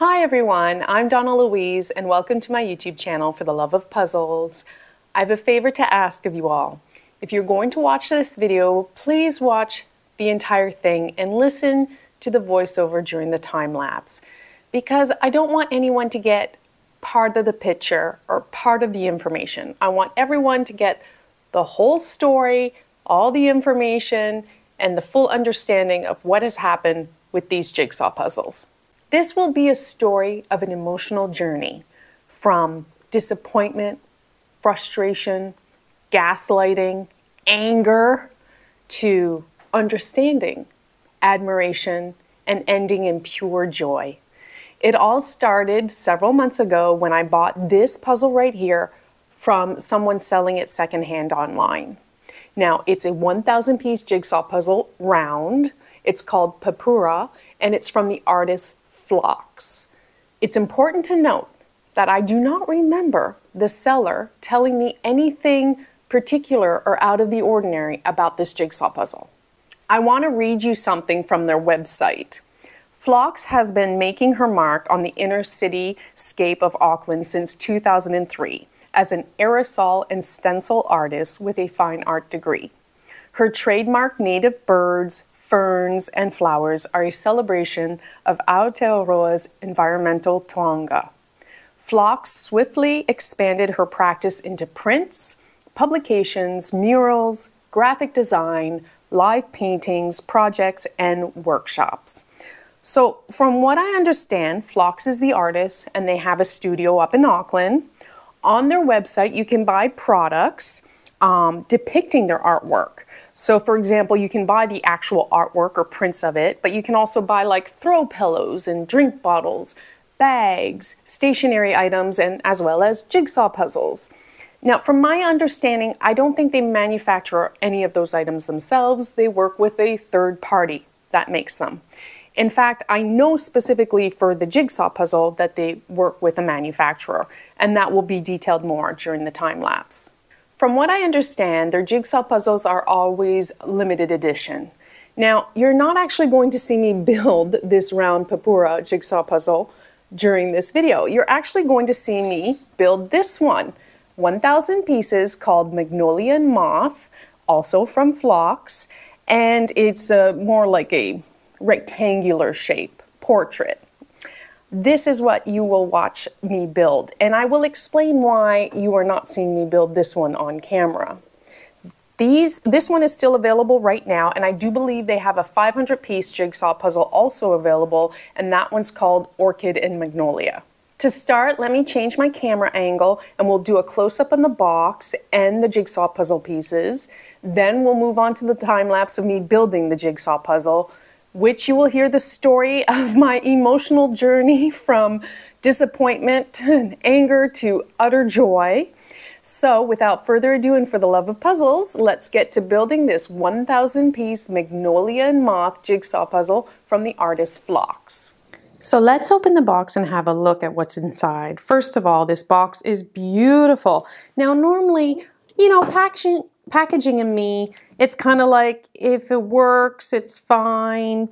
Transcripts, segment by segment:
Hi everyone, I'm Donnalouise and welcome to my YouTube channel for the love of puzzles. I have a favor to ask of you all. If you're going to watch this video, please watch the entire thing and listen to the voiceover during the time lapse, because I don't want anyone to get part of the picture or part of the information. I want everyone to get the whole story, all the information, and the full understanding of what has happened with these jigsaw puzzles. This will be a story of an emotional journey from disappointment, frustration, gaslighting, anger, to understanding, admiration, and ending in pure joy. It all started several months ago when I bought this puzzle right here from someone selling it secondhand online. Now, it's a 1,000-piece jigsaw puzzle round. It's called Papura, and it's from the artist Flox. It's important to note that I do not remember the seller telling me anything particular or out of the ordinary about this jigsaw puzzle. I want to read you something from their website. Flox has been making her mark on the inner city scape of Auckland since 2003 as an aerosol and stencil artist with a fine art degree. Her trademark native birds, ferns, and flowers are a celebration of Aotearoa's environmental taonga. Flox swiftly expanded her practice into prints, publications, murals, graphic design, live paintings, projects, and workshops. So from what I understand, Flox is the artist and they have a studio up in Auckland. On their website, you can buy products depicting their artwork. So for example, you can buy the actual artwork or prints of it, but you can also buy like throw pillows and drink bottles, bags, stationery items, and as well as jigsaw puzzles. Now, from my understanding, I don't think they manufacture any of those items themselves. They work with a third party that makes them. In fact, I know specifically for the jigsaw puzzle that they work with a manufacturer, and that will be detailed more during the time lapse. From what I understand, their jigsaw puzzles are always limited edition. Now, you're not actually going to see me build this round Papura jigsaw puzzle during this video. You're actually going to see me build this one, 1,000 pieces, called Magnolia and Moth, also from Flox, and it's more like a rectangular shape portrait. This is what you will watch me build, and I will explain why you are not seeing me build this one on camera. This one is still available right now, and I do believe they have a 500-piece jigsaw puzzle also available, and that one's called Orchid and Magnolia. To start, let me change my camera angle, and we'll do a close-up on the box and the jigsaw puzzle pieces. Then we'll move on to the time-lapse of me building the jigsaw puzzle, which you will hear the story of my emotional journey from disappointment and anger to utter joy. So without further ado and for the love of puzzles, let's get to building this 1,000-piece Magnolia and Moth jigsaw puzzle from the artist Flox. So let's open the box and have a look at what's inside. First of all, this box is beautiful. Now normally, you know, packaging in me, it's kind of like, if it works, it's fine.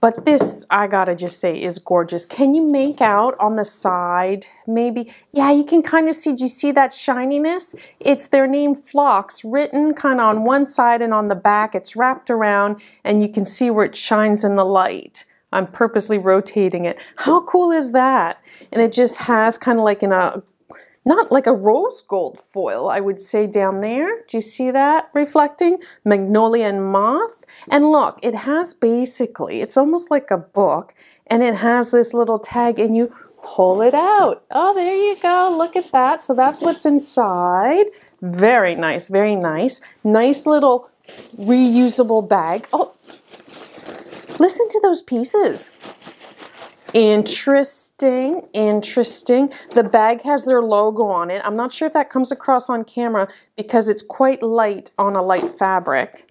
But this, I gotta just say, is gorgeous. Can you make out on the side? Maybe, yeah, you can kind of see, do you see that shininess? It's their name Flox, written kind of on one side and on the back. It's wrapped around and you can see where it shines in the light. I'm purposely rotating it. How cool is that? And it just has kind of like not like a rose gold foil, I would say, down there. Do you see that reflecting? Magnolia and Moth. And look, it has basically, it's almost like a book, and it has this little tag, and you pull it out. Oh, there you go. Look at that. So that's what's inside. Very nice, very nice. Nice little reusable bag. Oh, listen to those pieces. Interesting, interesting. The bag has their logo on it. I'm not sure if that comes across on camera because it's quite light on a light fabric.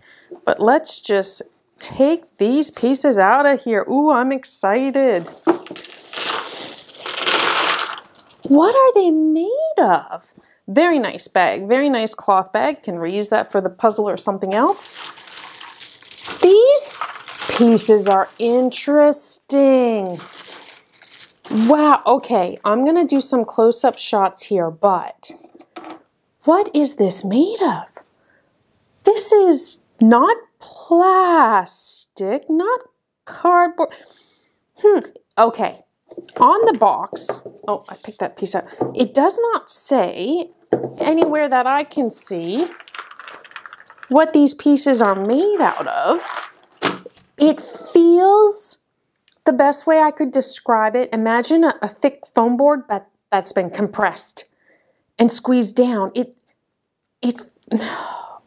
But let's just take these pieces out of here. Ooh, I'm excited. What are they made of? Very nice bag, very nice cloth bag. Can reuse that for the puzzle or something else. These pieces are interesting. Wow, okay, I'm gonna do some close-up shots here, but what is this made of? This is not plastic, not cardboard. Okay, on the box, oh, I picked that piece up. It does not say anywhere that I can see what these pieces are made out of. It feels, the best way I could describe it, imagine a thick foam board that's been compressed and squeezed down. It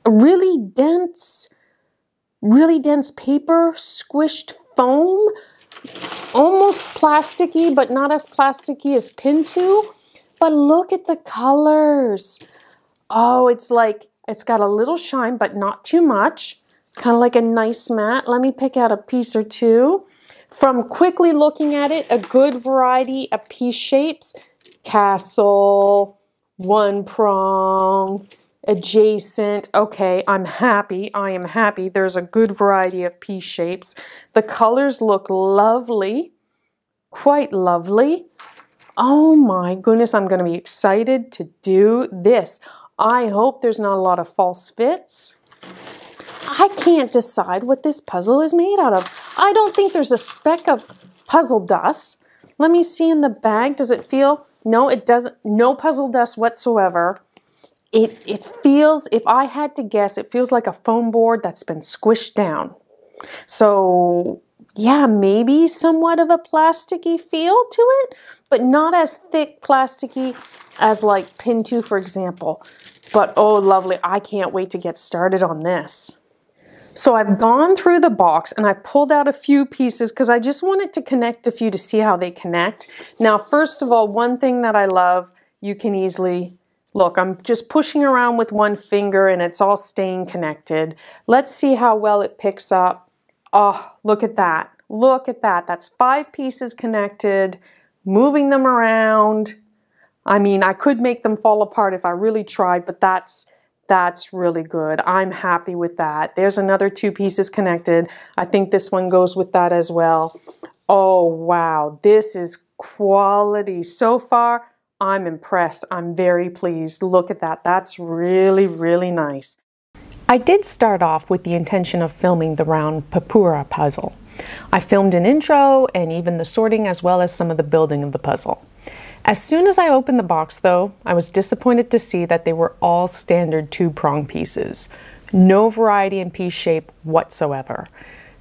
really dense paper, squished foam, almost plasticky, but not as plasticky as Pinto. But look at the colors. Oh, it's like, it's got a little shine, but not too much. Kind of like a nice matte. Let me pick out a piece or two. From quickly looking at it, a good variety of piece shapes. Castle, one prong, adjacent. Okay, I'm happy. I am happy. There's a good variety of piece shapes. The colors look lovely. Quite lovely. Oh my goodness, I'm going to be excited to do this. I hope there's not a lot of false fits. I can't decide what this puzzle is made out of. I don't think there's a speck of puzzle dust. Let me see in the bag. Does it feel? No, it doesn't. No puzzle dust whatsoever. It feels, if I had to guess, it feels like a foam board that's been squished down. So yeah, maybe somewhat of a plasticky feel to it, but not as thick plasticky as like Pinto, for example. But oh, lovely. I can't wait to get started on this. So I've gone through the box and I've pulled out a few pieces because I just wanted to connect a few to see how they connect. Now, first of all, one thing that I love, you can easily, look, I'm just pushing around with one finger and it's all staying connected. Let's see how well it picks up. Oh, look at that. Look at that. That's 5 pieces connected, moving them around. I mean, I could make them fall apart if I really tried, but that's really good. I'm happy with that. There's another 2 pieces connected. I think this one goes with that as well. Oh, wow. This is quality. So far, I'm impressed. I'm very pleased. Look at that. That's really, really nice. I did start off with the intention of filming the round Papura puzzle. I filmed an intro and even the sorting as well as some of the building of the puzzle. As soon as I opened the box though, I was disappointed to see that they were all standard 2-prong pieces. No variety in piece shape whatsoever.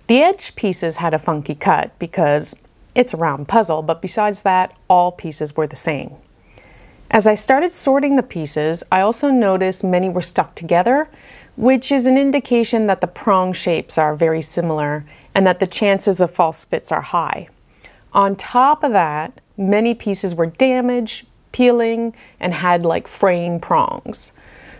The edge pieces had a funky cut because it's a round puzzle, but besides that, all pieces were the same. As I started sorting the pieces, I also noticed many were stuck together, which is an indication that the prong shapes are very similar and that the chances of false fits are high. On top of that, many pieces were damaged, peeling, and had like fraying prongs.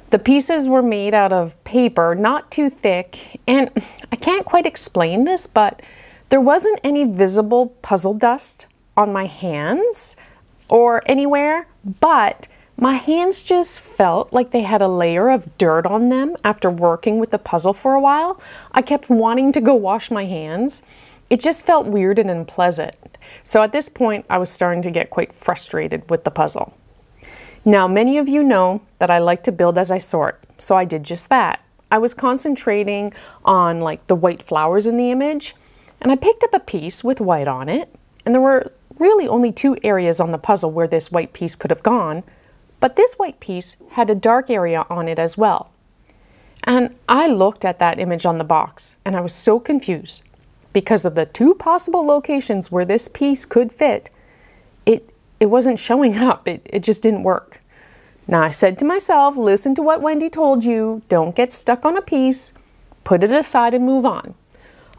The pieces were made out of paper, not too thick, and I can't quite explain this, but there wasn't any visible puzzle dust on my hands or anywhere, but my hands just felt like they had a layer of dirt on them after working with the puzzle for a while. I kept wanting to go wash my hands. It just felt weird and unpleasant. So at this point, I was starting to get quite frustrated with the puzzle. Now, many of you know that I like to build as I sort, so I did just that. I was concentrating on like the white flowers in the image, and I picked up a piece with white on it, and there were really only 2 areas on the puzzle where this white piece could have gone, but this white piece had a dark area on it as well. And I looked at that image on the box, and I was so confused. Because of the 2 possible locations where this piece could fit, it wasn't showing up. It just didn't work. Now I said to myself, listen to what Wendy told you. Don't get stuck on a piece. Put it aside and move on.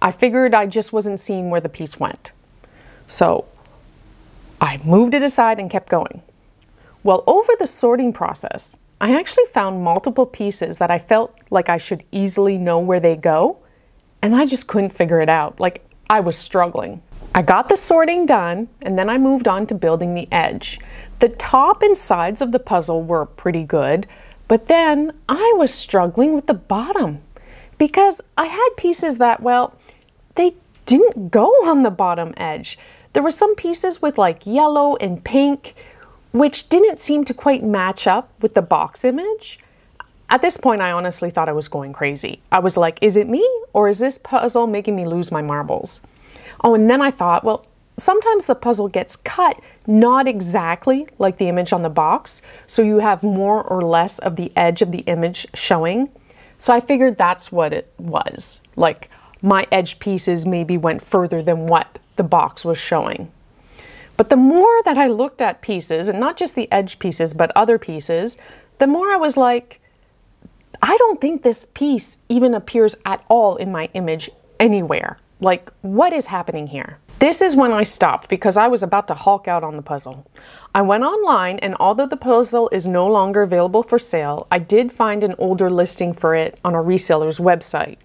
I figured I just wasn't seeing where the piece went. So I moved it aside and kept going. Well, over the sorting process, I actually found multiple pieces that I felt like I should easily know where they go. And I just couldn't figure it out. Like, I was struggling. I got the sorting done, and then I moved on to building the edge. The top and sides of the puzzle were pretty good, but then I was struggling with the bottom because I had pieces that, well, they didn't go on the bottom edge. there were some pieces with like yellow and pink, which didn't seem to quite match up with the box image. At this point, I honestly thought I was going crazy. I was like, is it me, or is this puzzle making me lose my marbles? Oh, and then I thought, well, sometimes the puzzle gets cut not exactly like the image on the box, so you have more or less of the edge of the image showing. So I figured that's what it was. Like, my edge pieces maybe went further than what the box was showing. But the more that I looked at pieces, and not just the edge pieces, but other pieces, the more I was like, I don't think this piece even appears at all in my image anywhere. Like, what is happening here? This is when I stopped because I was about to hulk out on the puzzle. I went online, and although the puzzle is no longer available for sale, I did find an older listing for it on a reseller's website.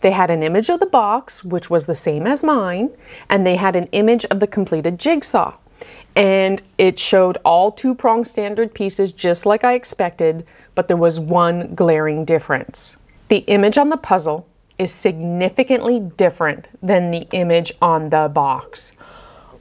They had an image of the box, which was the same as mine, and they had an image of the completed jigsaw. And it showed all two-prong standard pieces just like I expected, but there was one glaring difference. The image on the puzzle is significantly different than the image on the box.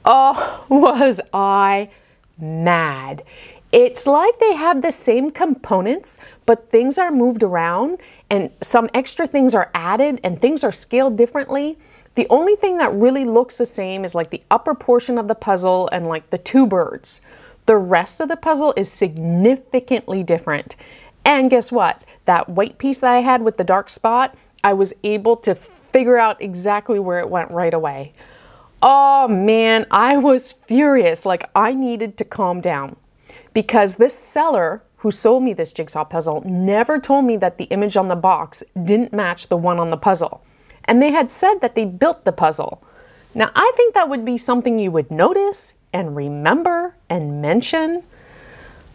Oh, was I mad. It's like they have the same components, but things are moved around and some extra things are added and things are scaled differently. The only thing that really looks the same is like the upper portion of the puzzle and like the two birds. The rest of the puzzle is significantly different. And guess what? That white piece that I had with the dark spot, I was able to figure out exactly where it went right away. Oh man, I was furious. Like, I needed to calm down because this seller who sold me this jigsaw puzzle never told me that the image on the box didn't match the one on the puzzle. And they had said that they built the puzzle. Now, I think that would be something you would notice and remember and mention.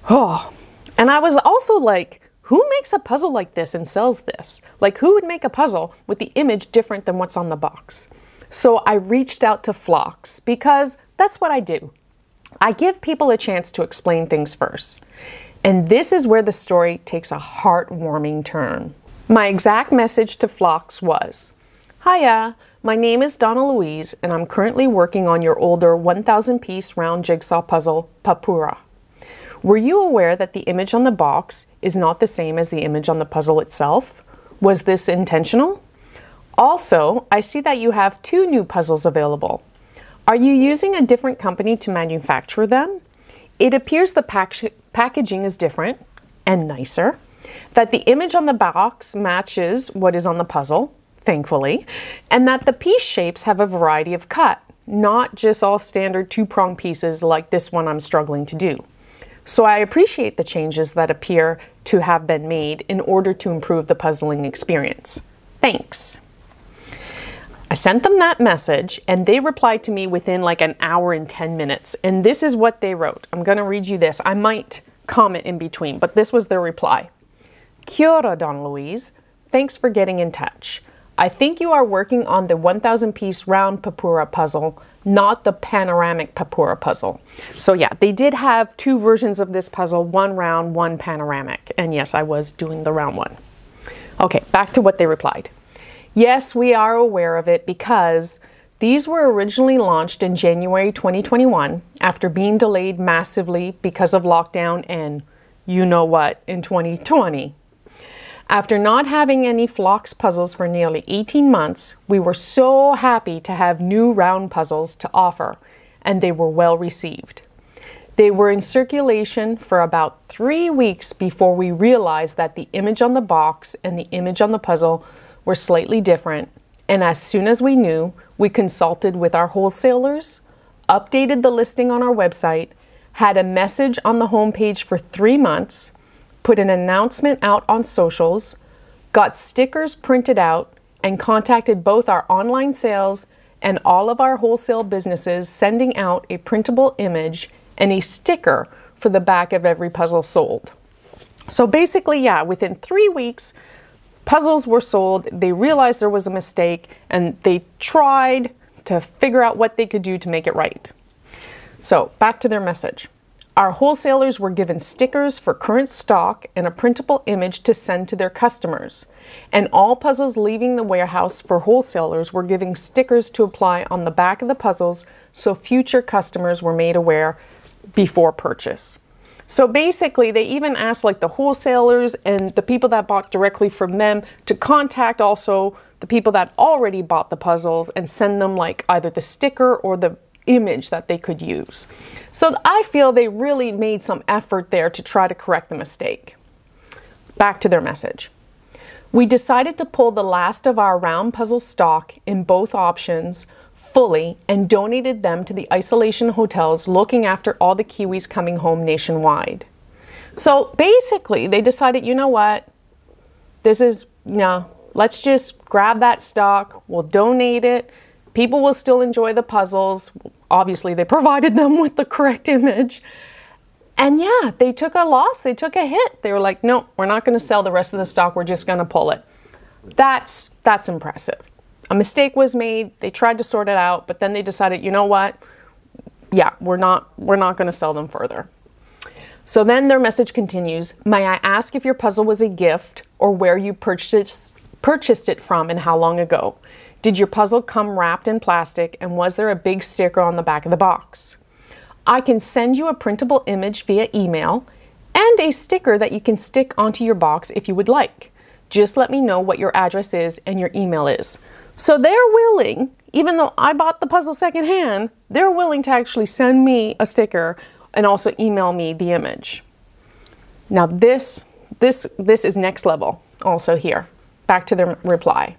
Oh, and I was also like, who makes a puzzle like this and sells this? Like, who would make a puzzle with the image different than what's on the box? So I reached out to Flox because that's what I do. I give people a chance to explain things first. And this is where the story takes a heartwarming turn. My exact message to Flox was, "Hiya, my name is Donnalouise, and I'm currently working on your older 1,000-piece round jigsaw puzzle, Papura. Were you aware that the image on the box is not the same as the image on the puzzle itself? Was this intentional? Also, I see that you have 2 new puzzles available. Are you using a different company to manufacture them? It appears the packaging is different and nicer, that the image on the box matches what is on the puzzle, thankfully, and that the piece shapes have a variety of cut, not just all standard 2-prong pieces like this one I'm struggling to do. So I appreciate the changes that appear to have been made in order to improve the puzzling experience. Thanks." I sent them that message and they replied to me within like an hour and 10 minutes. And this is what they wrote. I'm going to read you this. I might comment in between, but this was their reply. "Kia ora, Donnalouise. Thanks for getting in touch. I think you are working on the 1,000-piece round Papura puzzle, not the panoramic Papura puzzle." So yeah, they did have 2 versions of this puzzle, one round, one panoramic. And yes, I was doing the round one. Okay, back to what they replied. "Yes, we are aware of it because these were originally launched in January 2021 after being delayed massively because of lockdown and you know what in 2020. After not having any Flox puzzles for nearly 18 months, we were so happy to have new round puzzles to offer, and they were well received. They were in circulation for about 3 weeks before we realized that the image on the box and the image on the puzzle were slightly different, and as soon as we knew, we consulted with our wholesalers, updated the listing on our website, had a message on the homepage for 3 months, put an announcement out on socials, got stickers printed out, and contacted both our online sales and all of our wholesale businesses, sending out a printable image and a sticker for the back of every puzzle sold. So basically, yeah, within 3 weeks, puzzles were sold. They realized there was a mistake and they tried to figure out what they could do to make it right. So back to their message. Our wholesalers were given stickers for current stock and a printable image to send to their customers. And all puzzles leaving the warehouse for wholesalers were given stickers to apply on the back of the puzzles so future customers were made aware before purchase. So basically, they even asked like the wholesalers and the people that bought directly from them to contact also the people that already bought the puzzles and send them like either the sticker or the image that they could use. So I feel they really made some effort there to try to correct the mistake. Back to their message. We decided to pull the last of our round puzzle stock in both options fully and donated them to the isolation hotels looking after all the Kiwis coming home nationwide. So basically they decided, you know what, let's just grab that stock, we'll donate it, people will still enjoy the puzzles. Obviously they provided them with the correct image. And yeah, they took a loss, they took a hit. They were like, no, we're not gonna sell the rest of the stock, we're just gonna pull it. That's impressive. A mistake was made, they tried to sort it out, but then they decided, you know what? Yeah, we're not gonna sell them further. So then their message continues, may I ask if your puzzle was a gift or where you purchased it from and how long ago? Did your puzzle come wrapped in plastic and was there a big sticker on the back of the box? I can send you a printable image via email and a sticker that you can stick onto your box if you would like. Just let me know what your address is and your email is. So they're willing, even though I bought the puzzle secondhand, they're willing to actually send me a sticker and also email me the image. Now this is next level also here. Back to the reply.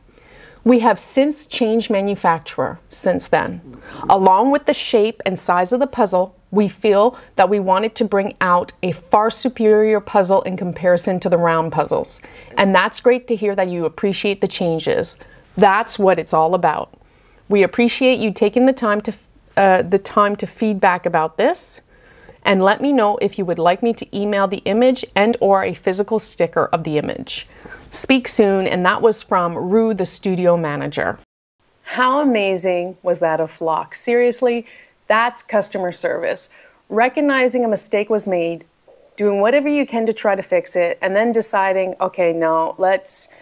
We have since changed manufacturer since then. Along with the shape and size of the puzzle, we feel that we wanted to bring out a far superior puzzle in comparison to the round puzzles. And that's great to hear that you appreciate the changes. That's what it's all about. We appreciate you taking the time to feedback about this. And let me know if you would like me to email the image and or a physical sticker of the image. Speak soon, and that was from Rue, the studio manager. How amazing was that of Flox? Seriously, that's customer service. Recognizing a mistake was made, doing whatever you can to try to fix it, and then deciding, okay, no, let's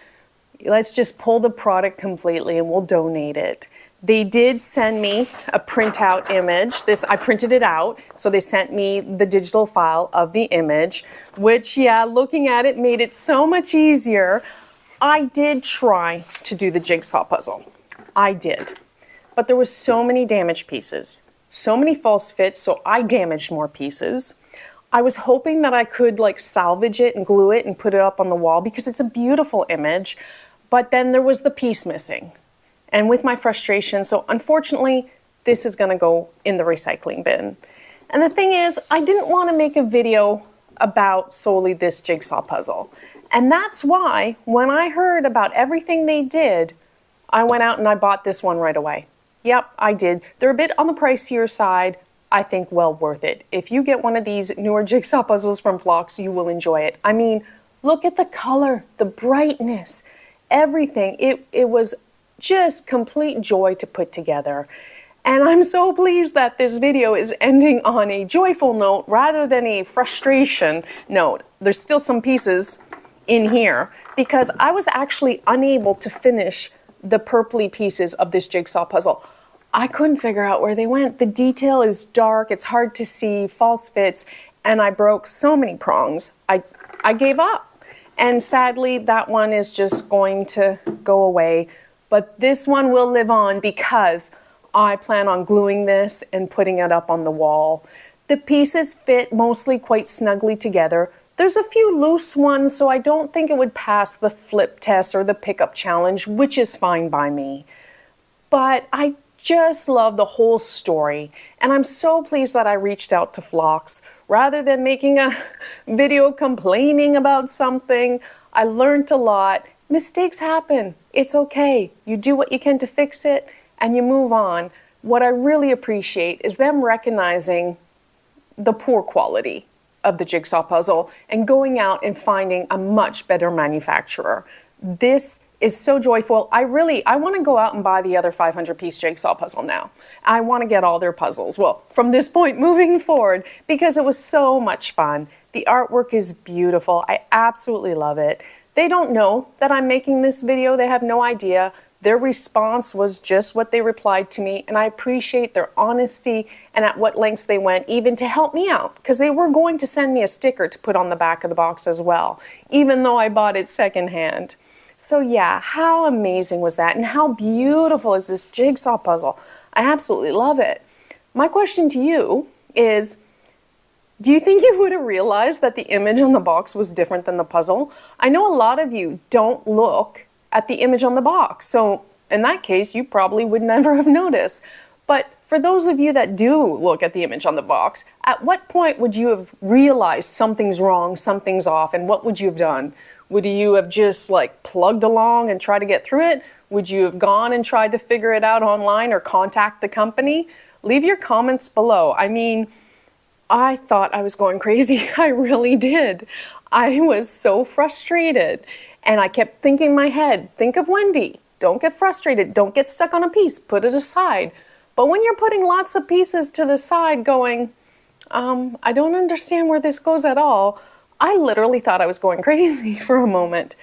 just pull the product completely and we'll donate it. They did send me a printout image. I printed it out, so they sent me the digital file of the image, which, yeah, looking at it made it so much easier. I did try to do the jigsaw puzzle. I did. But there were so many damaged pieces, so many false fits, so I damaged more pieces. I was hoping that I could like salvage it and glue it and put it up on the wall because it's a beautiful image, but then there was the piece missing. And with my frustration, so unfortunately, this is gonna go in the recycling bin. And the thing is, I didn't wanna make a video about solely this jigsaw puzzle. And that's why, when I heard about everything they did, I went out and I bought this one right away. Yep, I did. They're a bit on the pricier side. I think well worth it. If you get one of these newer jigsaw puzzles from Flox, you will enjoy it. I mean, look at the color, the brightness, everything. It was just complete joy to put together. And I'm so pleased that this video is ending on a joyful note rather than a frustration note. There's still some pieces in here because I was actually unable to finish the purpley pieces of this jigsaw puzzle. I couldn't figure out where they went. The detail is dark, it's hard to see, false fits, and I broke so many prongs. I gave up. And sadly, that one is just going to go away. But this one will live on because I plan on gluing this and putting it up on the wall. The pieces fit mostly quite snugly together. There's a few loose ones, so I don't think it would pass the flip test or the pickup challenge, which is fine by me. But I just love the whole story, and I'm so pleased that I reached out to Flox. Rather than making a video complaining about something, I learned a lot. Mistakes happen. It's okay. You do what you can to fix it and you move on. What I really appreciate is them recognizing the poor quality of the jigsaw puzzle and going out and finding a much better manufacturer. This is so joyful. I want to go out and buy the other 500-piece Jigsaw puzzle now. I want to get all their puzzles, well, from this point moving forward, because it was so much fun. The artwork is beautiful. I absolutely love it. They don't know that I'm making this video. They have no idea. Their response was just what they replied to me, and I appreciate their honesty and at what lengths they went even to help me out, because they were going to send me a sticker to put on the back of the box as well, even though I bought it secondhand. So yeah, how amazing was that? And how beautiful is this jigsaw puzzle? I absolutely love it. My question to you is, do you think you would have realized that the image on the box was different than the puzzle? I know a lot of you don't look at the image on the box, so in that case, you probably would never have noticed. But for those of you that do look at the image on the box, at what point would you have realized something's wrong, something's off, and what would you have done? Would you have just like plugged along and tried to get through it? Would you have gone and tried to figure it out online or contact the company? Leave your comments below. I mean, I thought I was going crazy. I really did. I was so frustrated. And I kept thinking in my head, think of Wendy. Don't get frustrated. Don't get stuck on a piece. Put it aside. But when you're putting lots of pieces to the side going, I don't understand where this goes at all, I literally thought I was going crazy for a moment.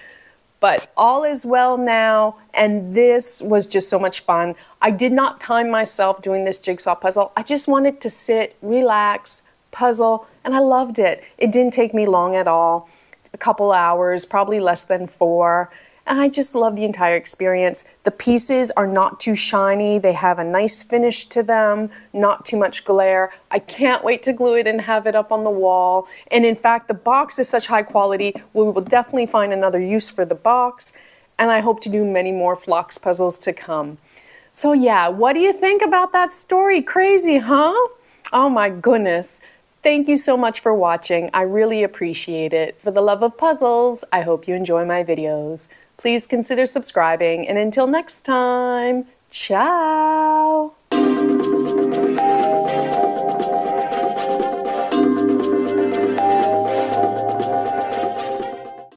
But all is well now, and this was just so much fun. I did not time myself doing this jigsaw puzzle. I just wanted to sit, relax, puzzle, and I loved it. It didn't take me long at all. A couple hours, probably less than 4. And I just love the entire experience. The pieces are not too shiny. They have a nice finish to them, not too much glare. I can't wait to glue it and have it up on the wall. And in fact, the box is such high quality, we will definitely find another use for the box. And I hope to do many more Flox puzzles to come. So yeah, what do you think about that story? Crazy, huh? Oh my goodness. Thank you so much for watching. I really appreciate it. For the love of puzzles, I hope you enjoy my videos. Please consider subscribing, and until next time, ciao!